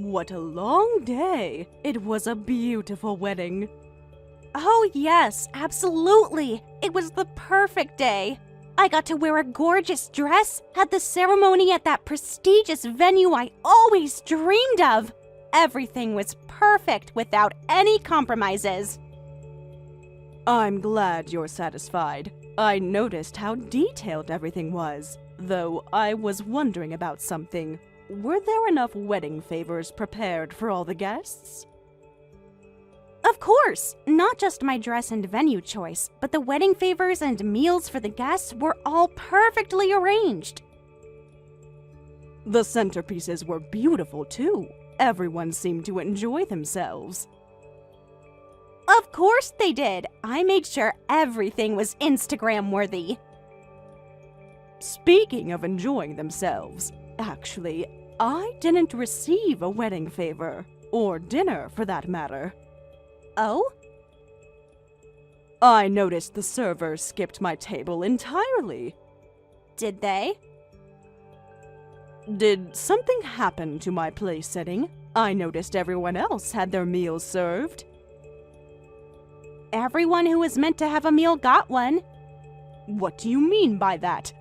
What a long day. It was a beautiful wedding. Oh yes, absolutely. It was the perfect day. I got to wear a gorgeous dress, had the ceremony at that prestigious venue I always dreamed of. Everything was perfect without any compromises. I'm glad you're satisfied. I noticed how detailed everything was, though I was wondering about something. Were there enough wedding favors prepared for all the guests? Of course! Not just my dress and venue choice, but the wedding favors and meals for the guests were all perfectly arranged. The centerpieces were beautiful too. Everyone seemed to enjoy themselves. Of course they did! I made sure everything was Instagram-worthy. Speaking of enjoying themselves, actually, I didn't receive a wedding favor, or dinner for that matter. Oh? I noticed the servers skipped my table entirely. Did they? Did something happen to my place setting? I noticed everyone else had their meals served. Everyone who was meant to have a meal got one. What do you mean by that?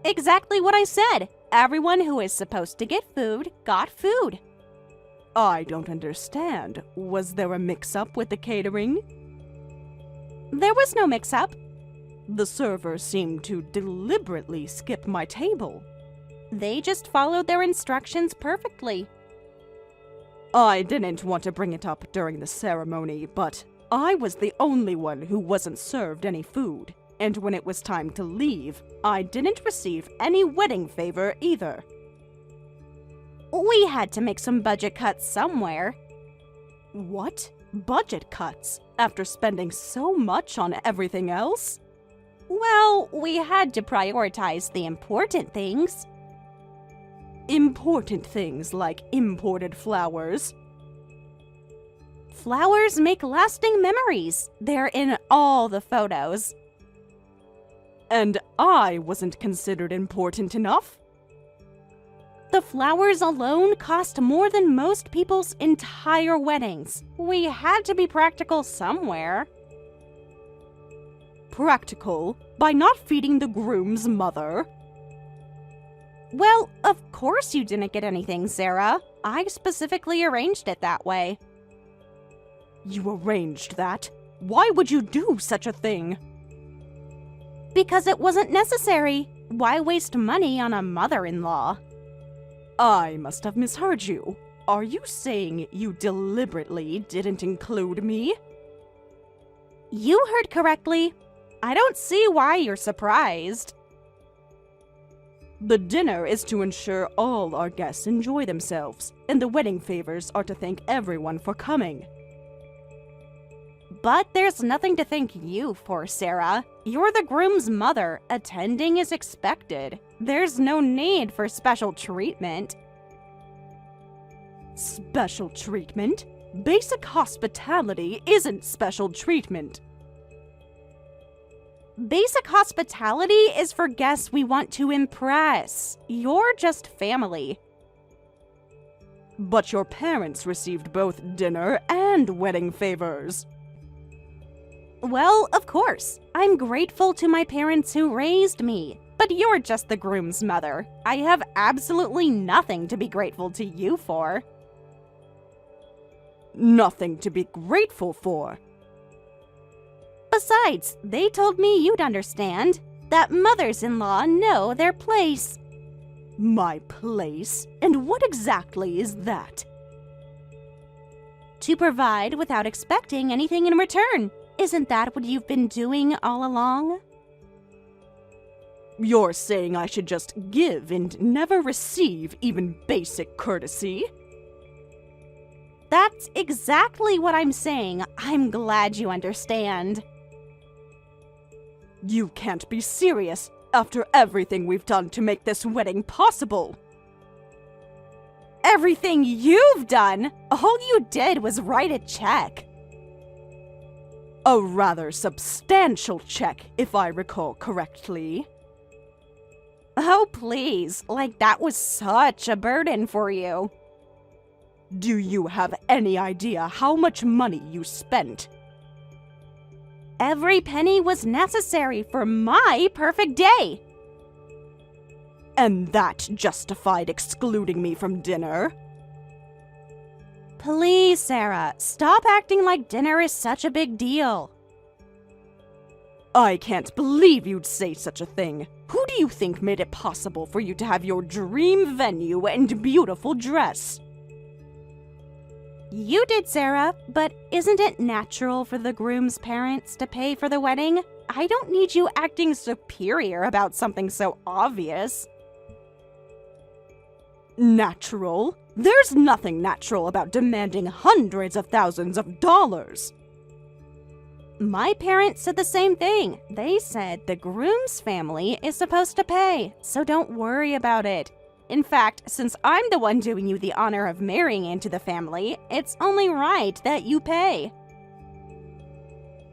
Exactly what I said. Everyone who is supposed to get food got food. I don't understand. Was there a mix-up with the catering? There was no mix-up. The servers seemed to deliberately skip my table. They just followed their instructions perfectly. I didn't want to bring it up during the ceremony, but I was the only one who wasn't served any food. And when it was time to leave, I didn't receive any wedding favor either. We had to make some budget cuts somewhere. What? Budget cuts? After spending so much on everything else? Well, we had to prioritize the important things. Important things like imported flowers. Flowers make lasting memories. They're in all the photos. And I wasn't considered important enough? The flowers alone cost more than most people's entire weddings. We had to be practical somewhere. Practical? By not feeding the groom's mother? Well, of course you didn't get anything, Sarah. I specifically arranged it that way. You arranged that? Why would you do such a thing? Because it wasn't necessary. Why waste money on a mother-in-law? I must have misheard you. Are you saying you deliberately didn't include me? You heard correctly. I don't see why you're surprised. The dinner is to ensure all our guests enjoy themselves, and the wedding favors are to thank everyone for coming. But there's nothing to thank you for, Sarah. You're the groom's mother. Attending is expected. There's no need for special treatment. Special treatment? Basic hospitality isn't special treatment. Basic hospitality is for guests we want to impress. You're just family. But your parents received both dinner and wedding favors. Well, of course. I'm grateful to my parents who raised me. But you're just the groom's mother. I have absolutely nothing to be grateful to you for. Nothing to be grateful for? Besides, they told me you'd understand. That mothers-in-law know their place. My place? And what exactly is that? To provide without expecting anything in return. Isn't that what you've been doing all along? You're saying I should just give and never receive even basic courtesy? That's exactly what I'm saying. I'm glad you understand. You can't be serious after everything we've done to make this wedding possible. Everything you've done? All you did was write a check. A rather substantial check, if I recall correctly. Oh, please. Like, that was such a burden for you. Do you have any idea how much money you spent? Every penny was necessary for my perfect day. And that justified excluding me from dinner? Please, Sarah, stop acting like dinner is such a big deal. I can't believe you'd say such a thing. Who do you think made it possible for you to have your dream venue and beautiful dress? You did, Sarah, but isn't it natural for the groom's parents to pay for the wedding? I don't need you acting superior about something so obvious. Natural? There's nothing natural about demanding hundreds of thousands of dollars. My parents said the same thing. They said the groom's family is supposed to pay, so don't worry about it. In fact, since I'm the one doing you the honor of marrying into the family, it's only right that you pay.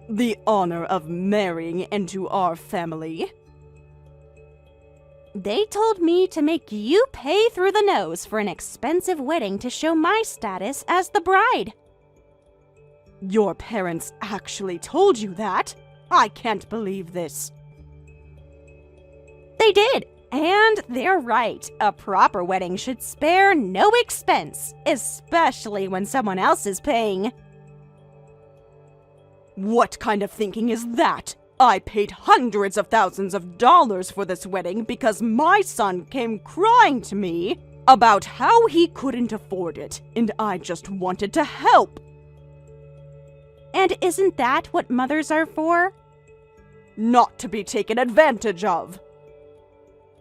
The honor of marrying into our family? They told me to make you pay through the nose for an expensive wedding to show my status as the bride. Your parents actually told you that? I can't believe this. They did. And they're right. A proper wedding should spare no expense, especially when someone else is paying. What kind of thinking is that? I paid hundreds of thousands of dollars for this wedding because my son came crying to me about how he couldn't afford it, and I just wanted to help. And isn't that what mothers are for? Not to be taken advantage of.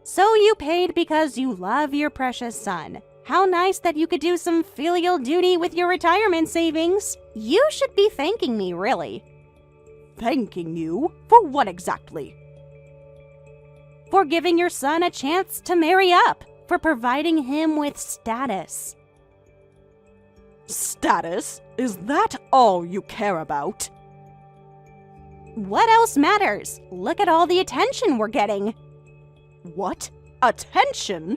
So you paid because you love your precious son. How nice that you could do some filial duty with your retirement savings. You should be thanking me, really. Thanking you? For what exactly? For giving your son a chance to marry up. For providing him with status. Status? Is that all you care about? What else matters? Look at all the attention we're getting. What? Attention?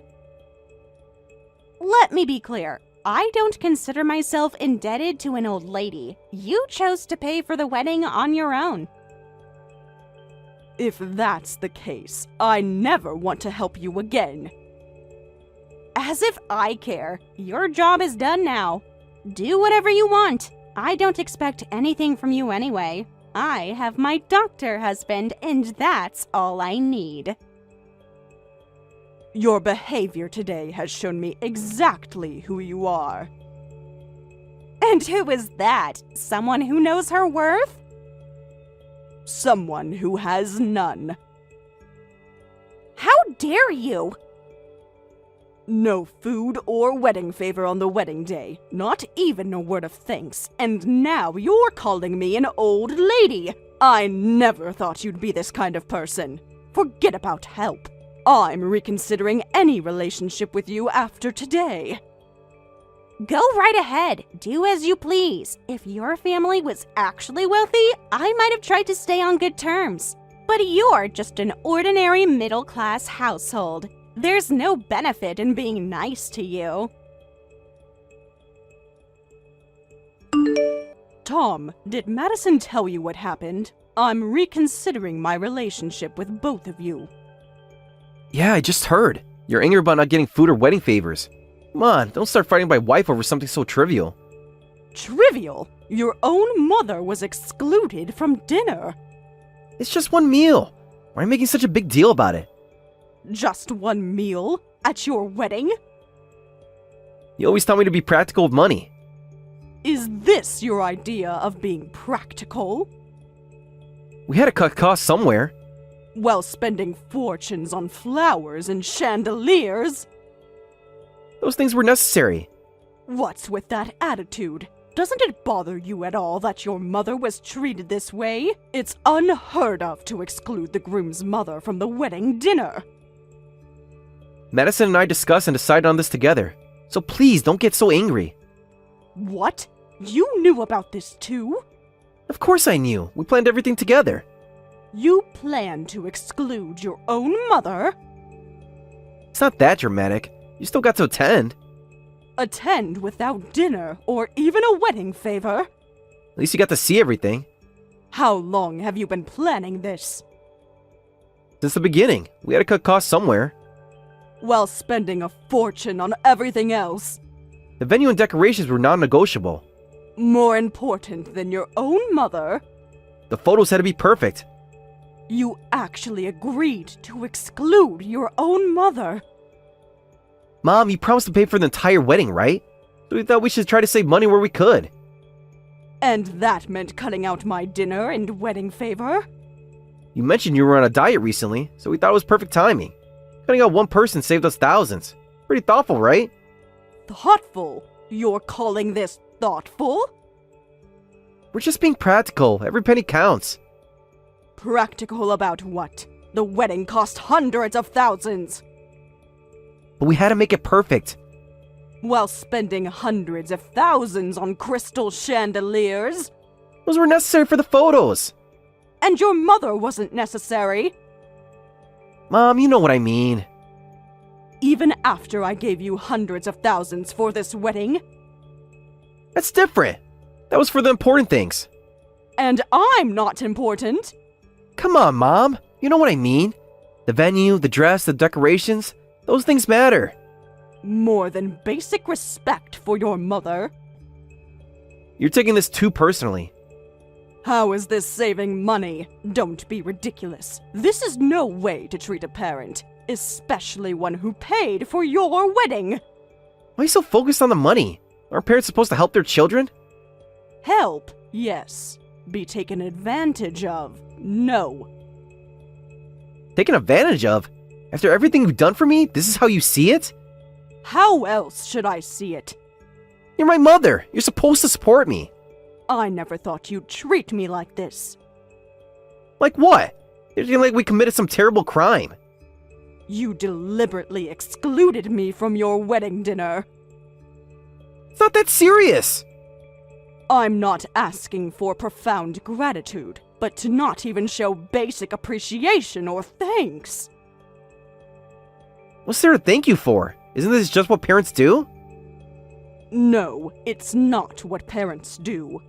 Let me be clear. I don't consider myself indebted to an old lady. You chose to pay for the wedding on your own. If that's the case, I never want to help you again. As if I care. Your job is done now. Do whatever you want. I don't expect anything from you anyway. I have my doctor husband, and that's all I need. Your behavior today has shown me exactly who you are. And who is that? Someone who knows her worth? Someone who has none. How dare you? No food or wedding favor on the wedding day. Not even a word of thanks. And now you're calling me an old lady. I never thought you'd be this kind of person. Forget about help. I'm reconsidering any relationship with you after today. Go right ahead. Do as you please. If your family was actually wealthy, I might have tried to stay on good terms. But you're just an ordinary middle-class household. There's no benefit in being nice to you. Tom, did Madison tell you what happened? I'm reconsidering my relationship with both of you. Yeah, I just heard. You're angry about not getting food or wedding favors. Come on, don't start fighting my wife over something so trivial. Trivial? Your own mother was excluded from dinner. It's just one meal. Why are you making such a big deal about it? Just one meal? At your wedding? You always taught me to be practical with money. Is this your idea of being practical? We had to cut costs somewhere. While spending fortunes on flowers and chandeliers? Those things were necessary. What's with that attitude? Doesn't it bother you at all that your mother was treated this way? It's unheard of to exclude the groom's mother from the wedding dinner. Madison and I discussed and decided on this together. So please, don't get so angry. What? You knew about this too? Of course I knew. We planned everything together. You planned to exclude your own mother? It's not that dramatic. You still got to attend. Attend without dinner or even a wedding favor? At least you got to see everything. How long have you been planning this? Since the beginning, we had to cut costs somewhere. While spending a fortune on everything else. The venue and decorations were non-negotiable. More important than your own mother? The photos had to be perfect. You actually agreed to exclude your own mother. Mom, you promised to pay for the entire wedding, right? So we thought we should try to save money where we could. And that meant cutting out my dinner and wedding favor? You mentioned you were on a diet recently, so we thought it was perfect timing. Cutting out one person saved us thousands. Pretty thoughtful, right? Thoughtful? You're calling this thoughtful? We're just being practical. Every penny counts. Practical about what? The wedding cost hundreds of thousands. But we had to make it perfect. While spending hundreds of thousands on crystal chandeliers. Those were necessary for the photos. And your mother wasn't necessary. Mom, you know what I mean. Even after I gave you hundreds of thousands for this wedding. That's different. That was for the important things. And I'm not important. Come on, Mom. You know what I mean. The venue, the dress, the decorations. Those things matter. More than basic respect for your mother. You're taking this too personally. How is this saving money? Don't be ridiculous. This is no way to treat a parent, especially one who paid for your wedding. Why are you so focused on the money? Aren't parents supposed to help their children? Help, yes. Be taken advantage of, no. Taken advantage of? After everything you've done for me, this is how you see it? How else should I see it? You're my mother. You're supposed to support me. I never thought you'd treat me like this. Like what? You're acting like we committed some terrible crime. You deliberately excluded me from your wedding dinner. It's not that serious. I'm not asking for profound gratitude, but to not even show basic appreciation or thanks. What's there to thank you for? Isn't this just what parents do? No, it's not what parents do.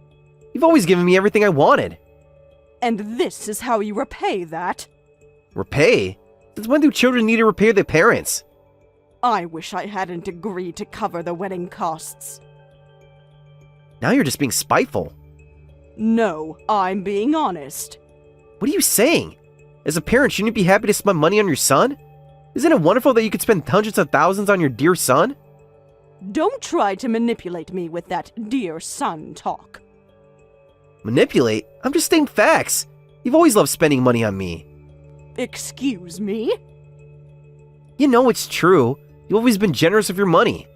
You've always given me everything I wanted. And this is how you repay that? Repay? Since when do children need to repay their parents? I wish I hadn't agreed to cover the wedding costs. Now you're just being spiteful. No, I'm being honest. What are you saying? As a parent, shouldn't you be happy to spend money on your son? Isn't it wonderful that you could spend hundreds of thousands on your dear son? Don't try to manipulate me with that dear son talk. Manipulate? I'm just stating facts. You've always loved spending money on me. Excuse me? You know it's true. You've always been generous with your money.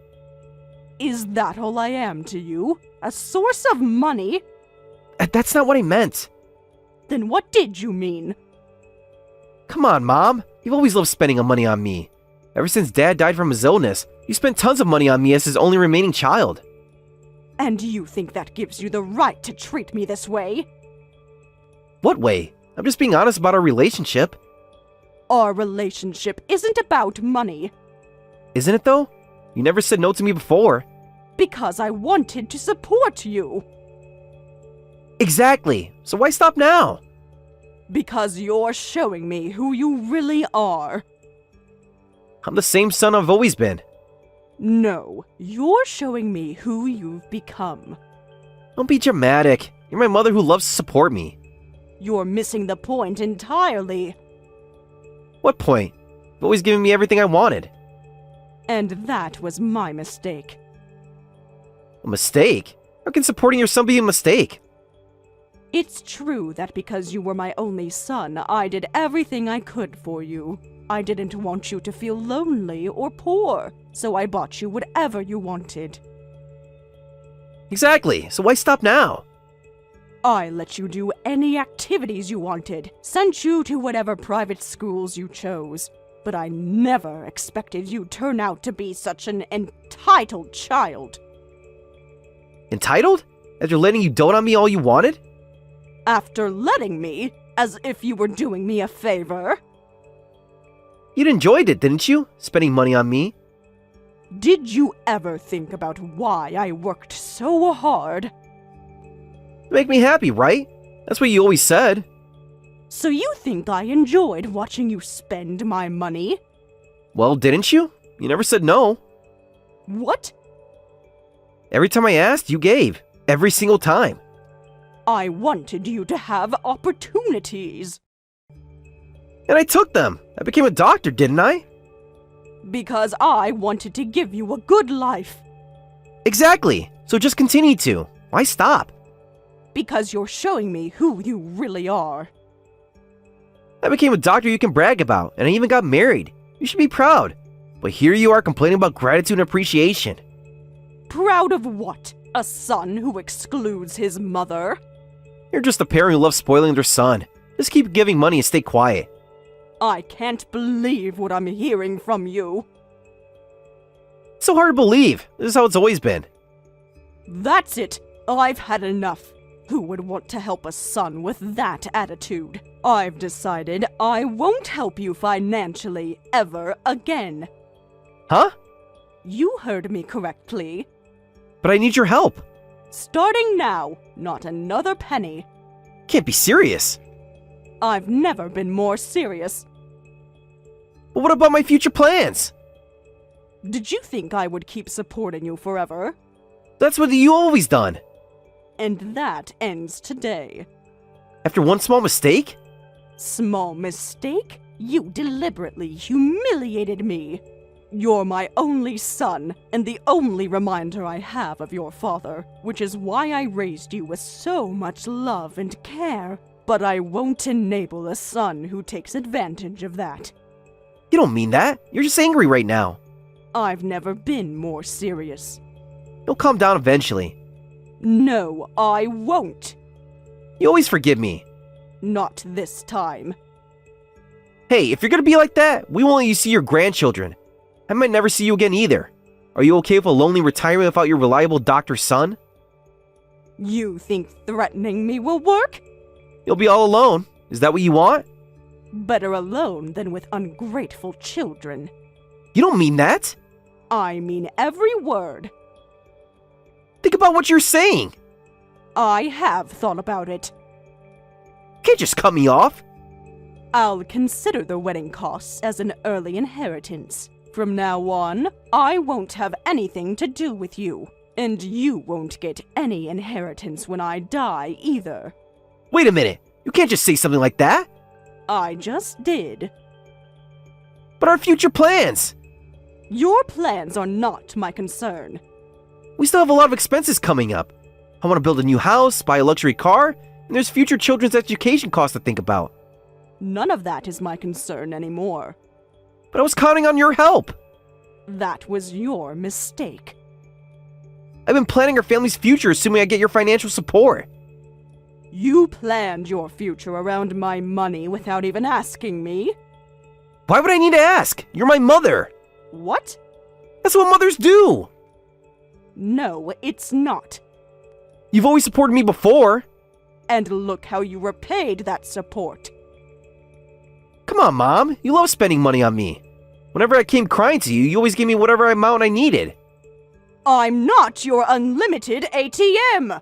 Is that all I am to you? A source of money? That's not what I meant. Then what did you mean? Come on, Mom. You've always loved spending money on me. Ever since Dad died from his illness, you spent tons of money on me as his only remaining child. And you think that gives you the right to treat me this way? What way? I'm just being honest about our relationship. Our relationship isn't about money. Isn't it though? You never said no to me before. Because I wanted to support you. Exactly. So why stop now? Because you're showing me who you really are. I'm the same son I've always been. No, you're showing me who you've become. Don't be dramatic. You're my mother who loves to support me. You're missing the point entirely. What point? You've always given me everything I wanted. And that was my mistake. A mistake? How can supporting your son be a mistake? It's true that because you were my only son, I did everything I could for you. I didn't want you to feel lonely or poor, so I bought you whatever you wanted. Exactly, so why stop now? I let you do any activities you wanted, sent you to whatever private schools you chose, but I never expected you'd turn out to be such an entitled child. Entitled? After letting you dote on me all you wanted? After letting me, as if you were doing me a favor. You enjoyed it, didn't you? Spending money on me. Did you ever think about why I worked so hard? Make me happy, right? That's what you always said. So you think I enjoyed watching you spend my money? Well, didn't you? You never said no. What? Every time I asked, you gave. Every single time. I wanted you to have opportunities. And I took them. I became a doctor, didn't I? Because I wanted to give you a good life. Exactly. So just continue to. Why stop? Because you're showing me who you really are. I became a doctor you can brag about, and I even got married. You should be proud. But here you are complaining about gratitude and appreciation. Proud of what? A son who excludes his mother? You're just a parent who loves spoiling their son. Just keep giving money and stay quiet. I can't believe what I'm hearing from you. It's so hard to believe. This is how it's always been. That's it. I've had enough. Who would want to help a son with that attitude? I've decided I won't help you financially ever again. Huh? You heard me correctly. But I need your help. Starting now, not another penny. Can't be serious. I've never been more serious. But what about my future plans? Did you think I would keep supporting you forever? That's what you always done. And that ends today. After one small mistake? Small mistake? You deliberately humiliated me. You're my only son, and the only reminder I have of your father, which is why I raised you with so much love and care. But I won't enable a son who takes advantage of that. You don't mean that. You're just angry right now. I've never been more serious. You'll calm down eventually. No, I won't. You always forgive me. Not this time. Hey, if you're gonna be like that, we won't let you see your grandchildren. I might never see you again either. Are you okay with a lonely retirement without your reliable doctor son? You think threatening me will work? You'll be all alone. Is that what you want? Better alone than with ungrateful children. You don't mean that. I mean every word. Think about what you're saying. I have thought about it. Can't just cut me off. I'll consider the wedding costs as an early inheritance. From now on, I won't have anything to do with you. And you won't get any inheritance when I die either. Wait a minute. You can't just say something like that. I just did. But our future plans. Your plans are not my concern. We still have a lot of expenses coming up. I want to build a new house, buy a luxury car, and there's future children's education costs to think about. None of that is my concern anymore. But I was counting on your help. That was your mistake. I've been planning our family's future assuming I get your financial support. You planned your future around my money without even asking me. Why would I need to ask? You're my mother. What? That's what mothers do. No, it's not. You've always supported me before. And look how you repaid that support. Come on, Mom. You love spending money on me. Whenever I came crying to you, you always gave me whatever amount I needed. I'm not your unlimited ATM!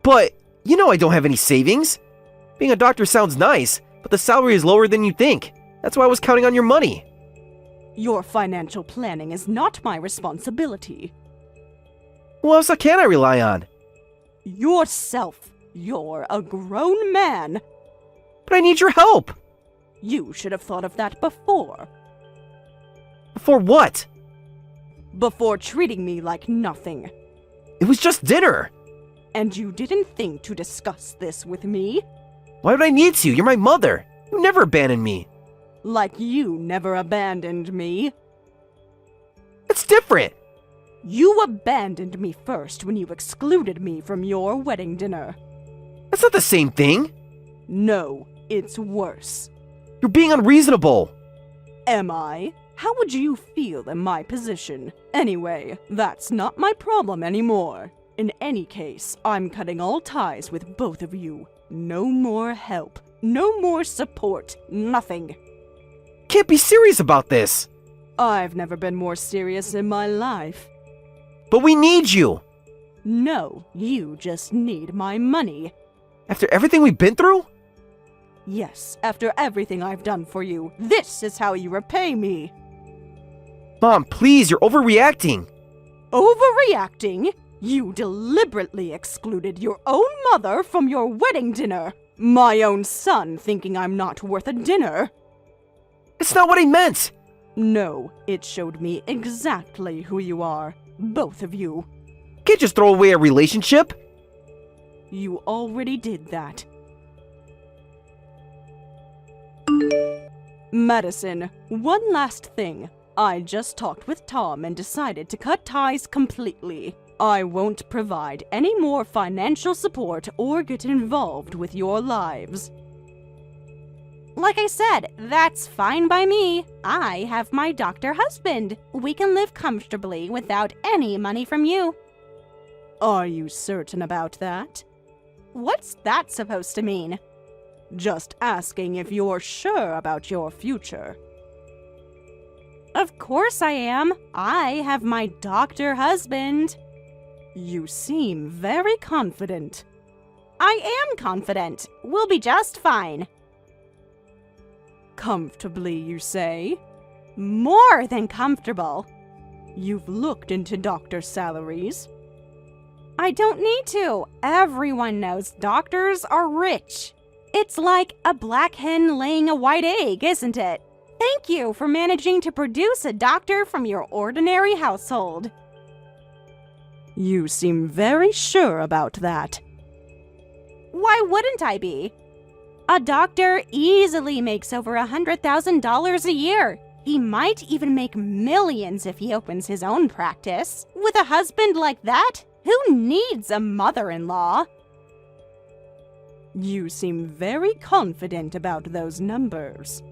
But, you know I don't have any savings. Being a doctor sounds nice, but the salary is lower than you think. That's why I was counting on your money. Your financial planning is not my responsibility. Who else can I rely on? Yourself. You're a grown man. But I need your help. You should have thought of that before. For what? Before treating me like nothing. It was just dinner. And you didn't think to discuss this with me? Why would I need to? You're my mother. You never abandoned me. Like you never abandoned me. It's different. You abandoned me first when you excluded me from your wedding dinner. That's not the same thing. No, it's worse. You're being unreasonable. Am I? How would you feel in my position? Anyway, that's not my problem anymore. In any case, I'm cutting all ties with both of you. No more help. No more support. Nothing. Can't be serious about this. I've never been more serious in my life. But we need you! No, you just need my money. After everything we've been through? Yes, after everything I've done for you, this is how you repay me. Mom, please, you're overreacting. Overreacting? You deliberately excluded your own mother from your wedding dinner. My own son thinking I'm not worth a dinner. It's not what I meant! No, it showed me exactly who you are. Both of you. Can't just throw away a relationship! You already did that. Madison, one last thing. I just talked with Tom and decided to cut ties completely. I won't provide any more financial support or get involved with your lives. Like I said, that's fine by me. I have my doctor husband. We can live comfortably without any money from you. Are you certain about that? What's that supposed to mean? Just asking if you're sure about your future. Of course I am. I have my doctor husband. You seem very confident. I am confident. We'll be just fine. Comfortably, you say? More than comfortable. You've looked into doctor salaries. I don't need to. Everyone knows doctors are rich. It's like a black hen laying a white egg, isn't it? Thank you for managing to produce a doctor from your ordinary household. You seem very sure about that. Why wouldn't I be? A doctor easily makes over $100,000 a year. He might even make millions if he opens his own practice. With a husband like that, who needs a mother-in-law? You seem very confident about those numbers.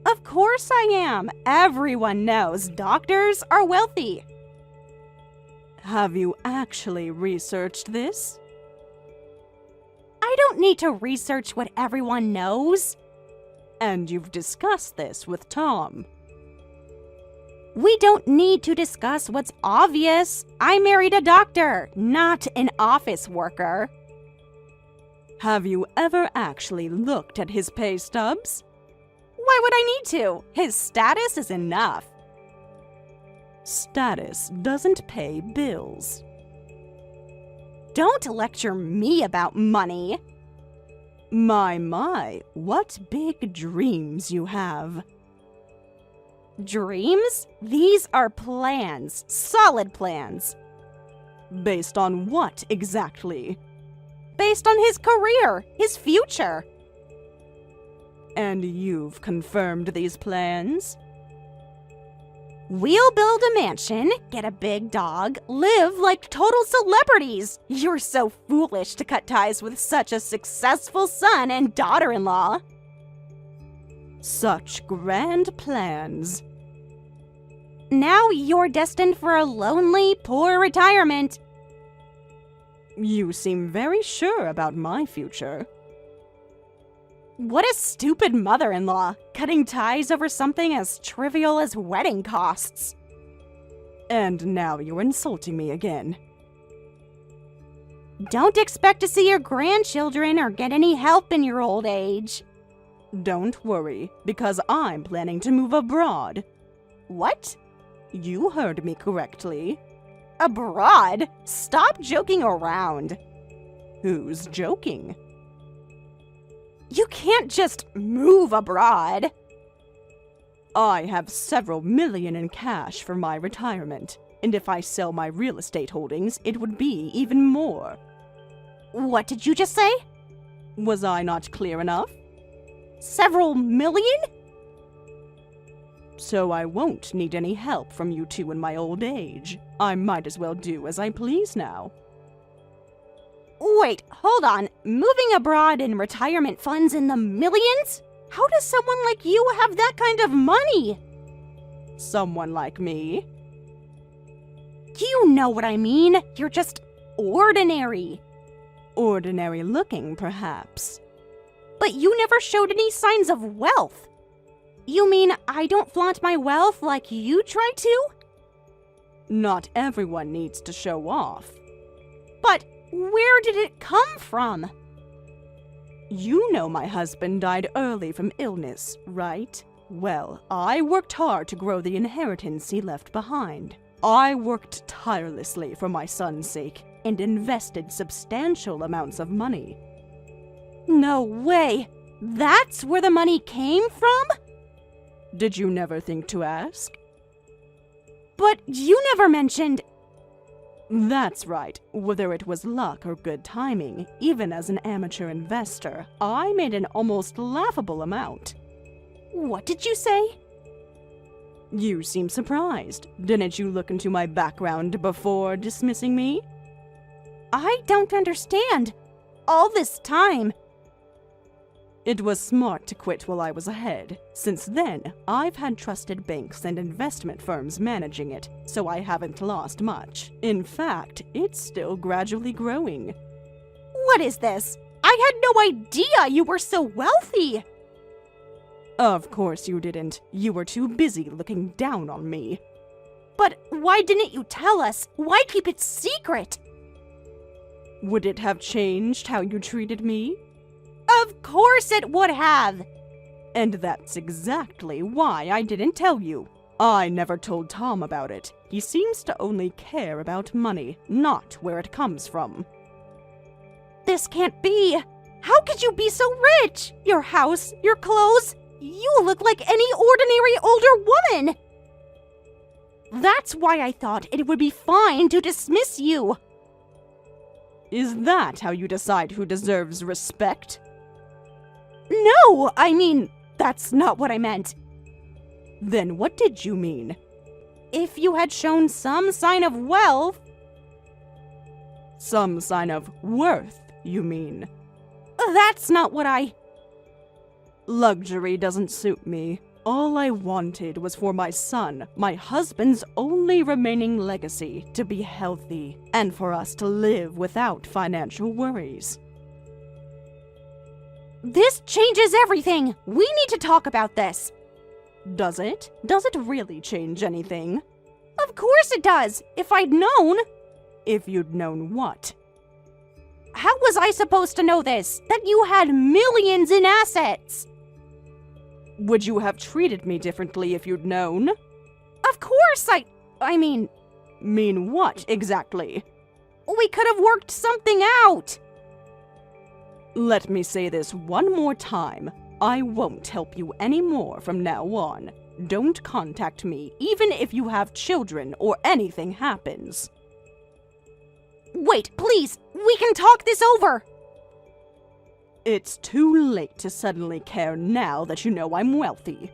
Of course I am. Everyone knows doctors are wealthy. Have you actually researched this? I don't need to research what everyone knows. And you've discussed this with Tom. We don't need to discuss what's obvious. I married a doctor, not an office worker. Have you ever actually looked at his pay stubs? Why would I need to? His status is enough. Status doesn't pay bills. Don't lecture me about money. My, what big dreams you have. Dreams? These are plans, solid plans. Based on what exactly? Based on his career, his future. And you've confirmed these plans? We'll build a mansion, get a big dog, live like total celebrities. You're so foolish to cut ties with such a successful son and daughter-in-law. Such grand plans. Now you're destined for a lonely, poor retirement. You seem very sure about my future. What a stupid mother-in-law, cutting ties over something as trivial as wedding costs. And now you're insulting me again. Don't expect to see your grandchildren or get any help in your old age. Don't worry, because I'm planning to move abroad. What? You heard me correctly. Abroad? Stop joking around. Who's joking? You can't just move abroad. I have several million in cash for my retirement, and if I sell my real estate holdings, it would be even more. What did you just say? Was I not clear enough? Several million? So I won't need any help from you two in my old age. I might as well do as I please now. Wait, hold on. Moving abroad and retirement funds in the millions? How does someone like you have that kind of money? Someone like me? You know what I mean. You're just ordinary. Ordinary looking, perhaps. But you never showed any signs of wealth. You mean I don't flaunt my wealth like you try to? Not everyone needs to show off. But where did it come from? You know my husband died early from illness, right? Well, I worked hard to grow the inheritance he left behind. I worked tirelessly for my son's sake and invested substantial amounts of money. No way! That's where the money came from? Did you never think to ask? But you never mentioned... That's right. Whether it was luck or good timing, even as an amateur investor, I made an almost laughable amount. What did you say? You seem surprised. Didn't you look into my background before dismissing me? I don't understand. All this time... It was smart to quit while I was ahead. Since then, I've had trusted banks and investment firms managing it, so I haven't lost much. In fact, it's still gradually growing. What is this? I had no idea you were so wealthy! Of course you didn't. You were too busy looking down on me. But why didn't you tell us? Why keep it secret? Would it have changed how you treated me? Of course it would have! And that's exactly why I didn't tell you. I never told Tom about it. He seems to only care about money, not where it comes from. This can't be! How could you be so rich? Your house, your clothes, you look like any ordinary older woman! That's why I thought it would be fine to dismiss you. Is that how you decide who deserves respect? No, I mean, that's not what I meant. Then what did you mean? If you had shown some sign of wealth... Some sign of worth, you mean? That's not what I... Luxury doesn't suit me. All I wanted was for my son, my husband's only remaining legacy, to be healthy, and for us to live without financial worries. This changes everything! We need to talk about this! Does it? Does it really change anything? Of course it does! If I'd known! If you'd known what? How was I supposed to know this? That you had millions in assets? Would you have treated me differently if you'd known? Of course I mean... Mean what, exactly? We could have worked something out! Let me say this one more time. I won't help you anymore from now on. Don't contact me, even if you have children or anything happens. Wait, please! We can talk this over! It's too late to suddenly care now that you know I'm wealthy.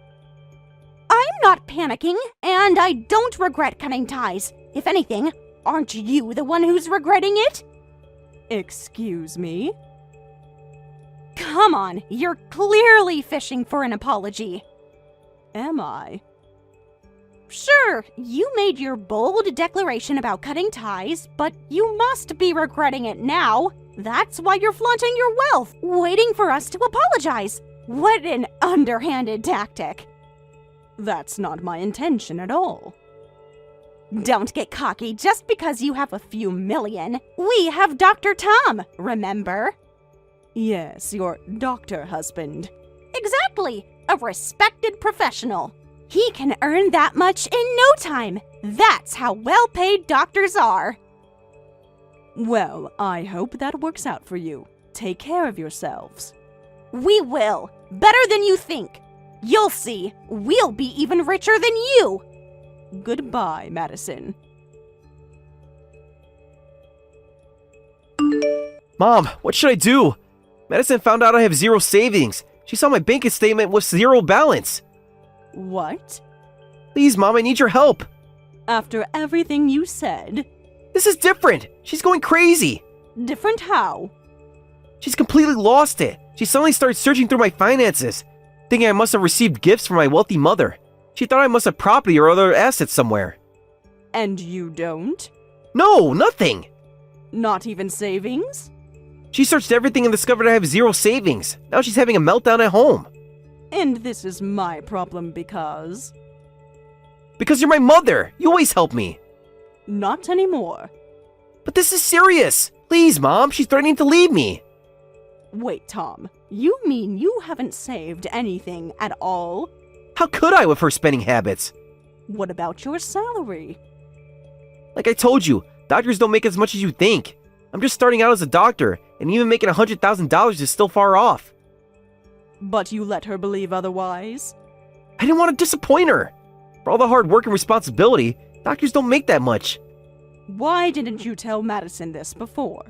I'm not panicking, and I don't regret cutting ties. If anything, aren't you the one who's regretting it? Excuse me? Come on, you're clearly fishing for an apology. Am I? Sure, you made your bold declaration about cutting ties, but you must be regretting it now. That's why you're flaunting your wealth, waiting for us to apologize. What an underhanded tactic. That's not my intention at all. Don't get cocky just because you have a few million. We have Dr. Tom, remember? Yes, your doctor husband. Exactly, a respected professional. He can earn that much in no time. That's how well-paid doctors are. Well, I hope that works out for you. Take care of yourselves. We will. Better than you think. You'll see. We'll be even richer than you. Goodbye, Madison. Mom, what should I do? Madison found out I have zero savings. She saw my bank statement with zero balance. What? Please, Mom, I need your help. After everything you said... This is different. She's going crazy. Different how? She's completely lost it. She suddenly started searching through my finances, thinking I must have received gifts from my wealthy mother. She thought I must have property or other assets somewhere. And you don't? No, nothing. Not even savings? She searched everything and discovered I have zero savings. Now she's having a meltdown at home. And this is my problem because... Because you're my mother! You always help me! Not anymore. But this is serious! Please, Mom, she's threatening to leave me! Wait, Tom. You mean you haven't saved anything at all? How could I with her spending habits? What about your salary? Like I told you, doctors don't make as much as you think. I'm just starting out as a doctor, and even making $100,000 is still far off. But you let her believe otherwise? I didn't want to disappoint her. For all the hard work and responsibility, doctors don't make that much. Why didn't you tell Madison this before?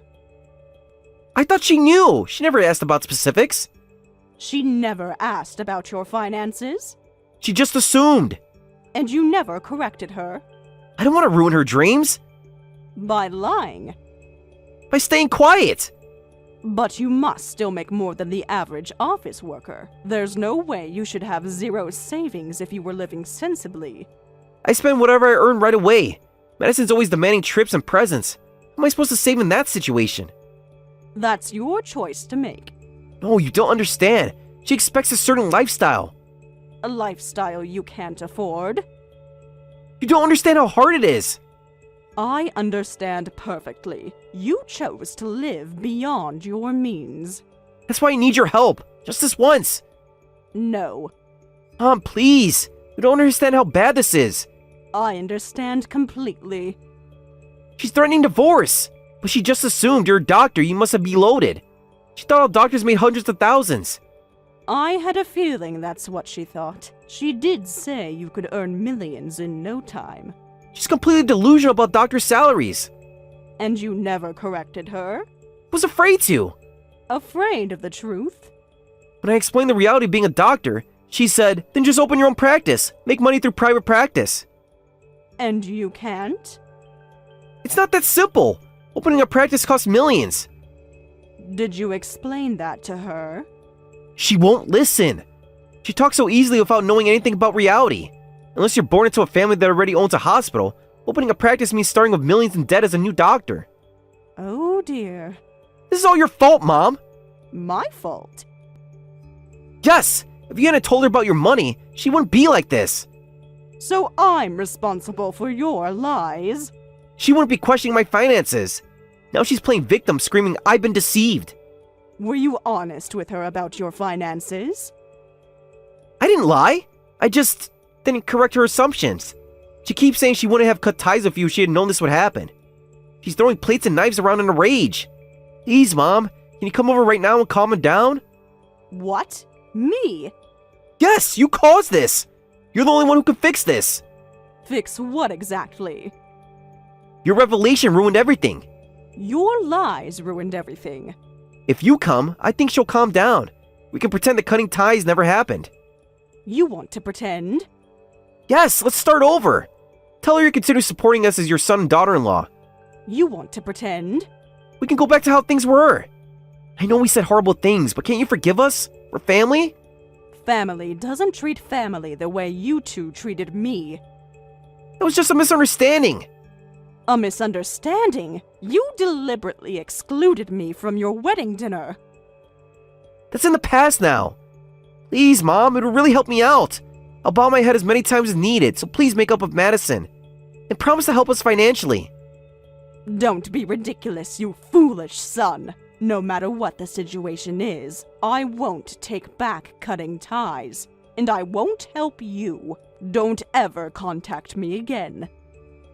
I thought she knew. She never asked about specifics. She never asked about your finances? She just assumed. And you never corrected her? I don't want to ruin her dreams. By lying. By staying quiet. But you must still make more than the average office worker. There's no way you should have zero savings if you were living sensibly. I spend whatever I earn right away. Madison's always demanding trips and presents. How am I supposed to save in that situation? That's your choice to make. No, you don't understand. She expects a certain lifestyle. A lifestyle you can't afford. You don't understand how hard it is. I understand perfectly. You chose to live beyond your means. That's why I need your help. Just this once. No. Mom, please. You don't understand how bad this is. I understand completely. She's threatening divorce. But she just assumed you're a doctor, you must be loaded. She thought all doctors made hundreds of thousands. I had a feeling that's what she thought. She did say you could earn millions in no time. She's completely delusional about doctor salaries. And you never corrected her? Was afraid to. Afraid of the truth? When I explained the reality of being a doctor, she said, then just open your own practice. Make money through private practice. And you can't? It's not that simple. Opening a practice costs millions. Did you explain that to her? She won't listen. She talks so easily without knowing anything about reality. Unless you're born into a family that already owns a hospital, opening a practice means starting with millions in debt as a new doctor. Oh dear. This is all your fault, Mom. My fault? Yes! If you hadn't told her about your money, she wouldn't be like this. So I'm responsible for your lies? She wouldn't be questioning my finances. Now she's playing victim, screaming, I've been deceived. Were you honest with her about your finances? I didn't lie. I just didn't correct her assumptions. She keeps saying she wouldn't have cut ties with you if she had known this would happen. She's throwing plates and knives around in a rage. Please, Mom, can you come over right now and calm her down? What? Me? Yes, you caused this. You're the only one who can fix this. Fix what exactly? Your revelation ruined everything. Your lies ruined everything. If you come, I think she'll calm down. We can pretend that cutting ties never happened. You want to pretend? Yes, let's start over. Tell her you consider supporting us as your son and daughter-in-law. You want to pretend? We can go back to how things were. I know we said horrible things, but can't you forgive us? We're family? Family doesn't treat family the way you two treated me. It was just a misunderstanding. A misunderstanding? You deliberately excluded me from your wedding dinner. That's in the past now. Please, Mom, it'll really help me out. I'll bow my head as many times as needed, so please make up with Madison. And promise to help us financially. Don't be ridiculous, you foolish son. No matter what the situation is, I won't take back cutting ties. And I won't help you. Don't ever contact me again.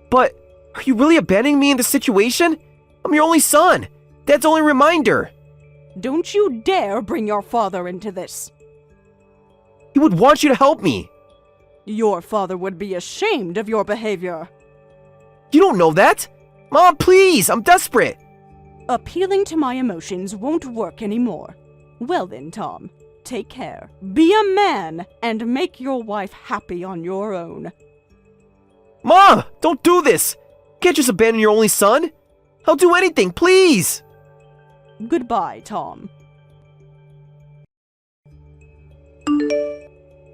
But, are you really abandoning me in this situation? I'm your only son. Dad's only reminder. Don't you dare bring your father into this. He would want you to help me. Your father would be ashamed of your behavior. You don't know that. Mom, please, I'm desperate. Appealing to my emotions won't work anymore. Well then, Tom, take care. Be a man and make your wife happy on your own. Mom, don't do this. Can't just abandon your only son. I'll do anything, please. Goodbye, Tom.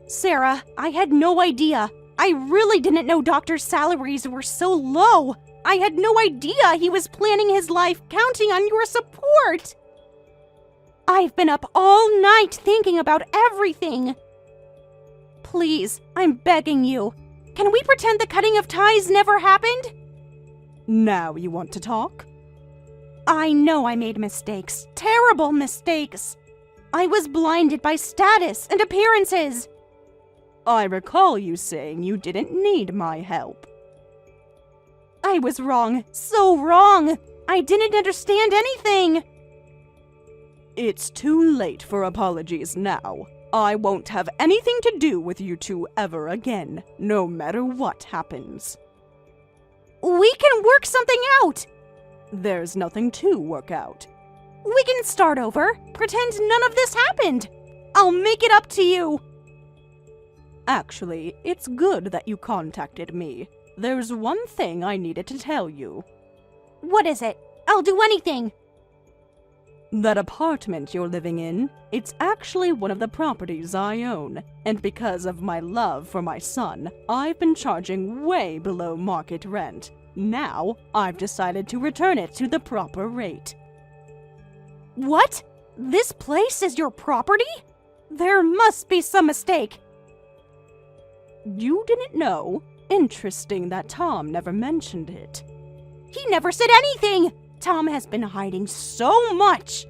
Sarah, I had no idea. I really didn't know doctors' salaries were so low. I had no idea he was planning his life counting on your support. I've been up all night thinking about everything. please, I'm begging you. Can we pretend the cutting of ties never happened? Now you want to talk? I know I made mistakes. Terrible mistakes. I was blinded by status and appearances. I recall you saying you didn't need my help. I was wrong. So wrong. I didn't understand anything. It's too late for apologies now. I won't have anything to do with you two ever again, no matter what happens. We can work something out. There's nothing to work out. We can start over. Pretend none of this happened. I'll make it up to you. Actually, it's good that you contacted me. There's one thing I needed to tell you. What is it? I'll do anything. That apartment you're living in, it's actually one of the properties I own, and because of my love for my son, I've been charging way below market rent. Now, I've decided to return it to the proper rate. What? This place is your property? There must be some mistake. You didn't know? Interesting that Tom never mentioned it. He never said anything! Tom has been hiding so much!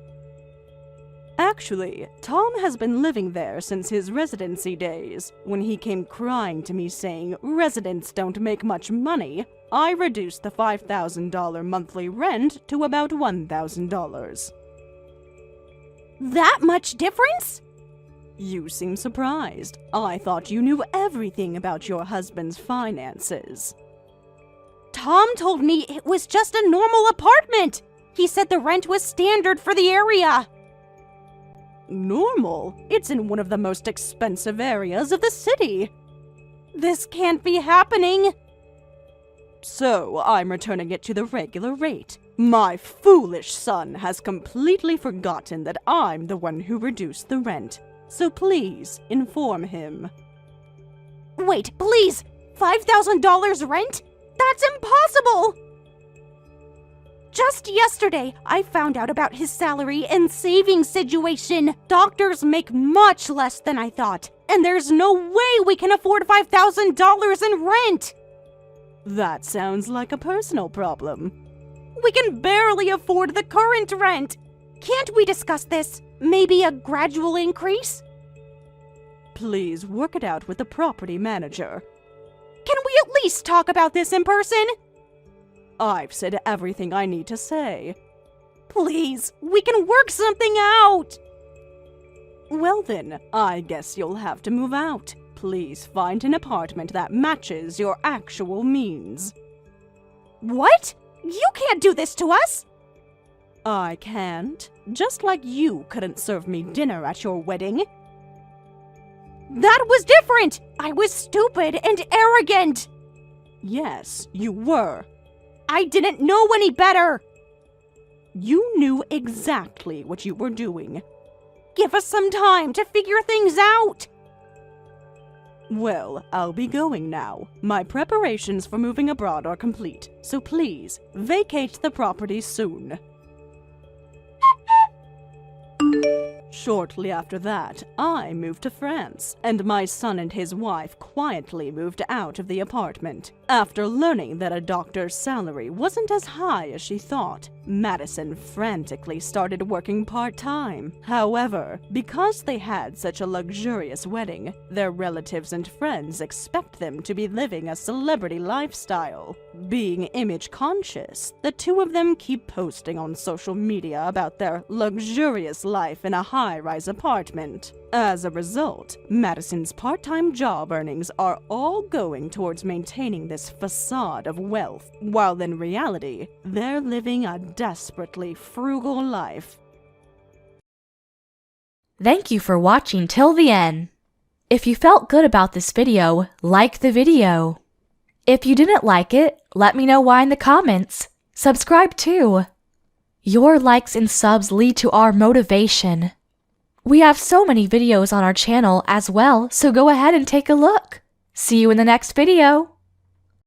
Actually, Tom has been living there since his residency days. When he came crying to me saying residents don't make much money, I reduced the $5,000 monthly rent to about $1,000. That much difference? You seem surprised. I thought you knew everything about your husband's finances. Tom told me it was just a normal apartment. He said the rent was standard for the area. Normal? It's in one of the most expensive areas of the city. This can't be happening. So, I'm returning it to the regular rate. My foolish son has completely forgotten that I'm the one who reduced the rent. So please, inform him. Wait, please! $5,000 rent? That's impossible! Just yesterday, I found out about his salary and savings situation. Doctors make much less than I thought, and there's no way we can afford $5,000 in rent! That sounds like a personal problem. We can barely afford the current rent! Can't we discuss this? Maybe a gradual increase? Please work it out with the property manager. Can we at least talk about this in person? I've said everything I need to say. Please, we can work something out! Well then, I guess you'll have to move out. Please find an apartment that matches your actual means. What? You can't do this to us! I can't. Just like you couldn't serve me dinner at your wedding. That was different! I was stupid and arrogant! Yes, you were. I didn't know any better! You knew exactly what you were doing. Give us some time to figure things out! Well, I'll be going now. My preparations for moving abroad are complete, so please, vacate the property soon. Shortly after that, I moved to France, and my son and his wife quietly moved out of the apartment. After learning that a doctor's salary wasn't as high as she thought, Madison frantically started working part-time. However, because they had such a luxurious wedding, their relatives and friends expect them to be living a celebrity lifestyle. Being image-conscious, the two of them keep posting on social media about their luxurious life in a high-rise apartment. As a result, Madison's part-time job earnings are all going towards maintaining this facade of wealth, while in reality, they're living a desperately frugal life. Thank you for watching till the end. If you felt good about this video, like the video. If you didn't like it, let me know why in the comments. Subscribe too. Your likes and subs lead to our motivation. We have so many videos on our channel as well, so go ahead and take a look. See you in the next video.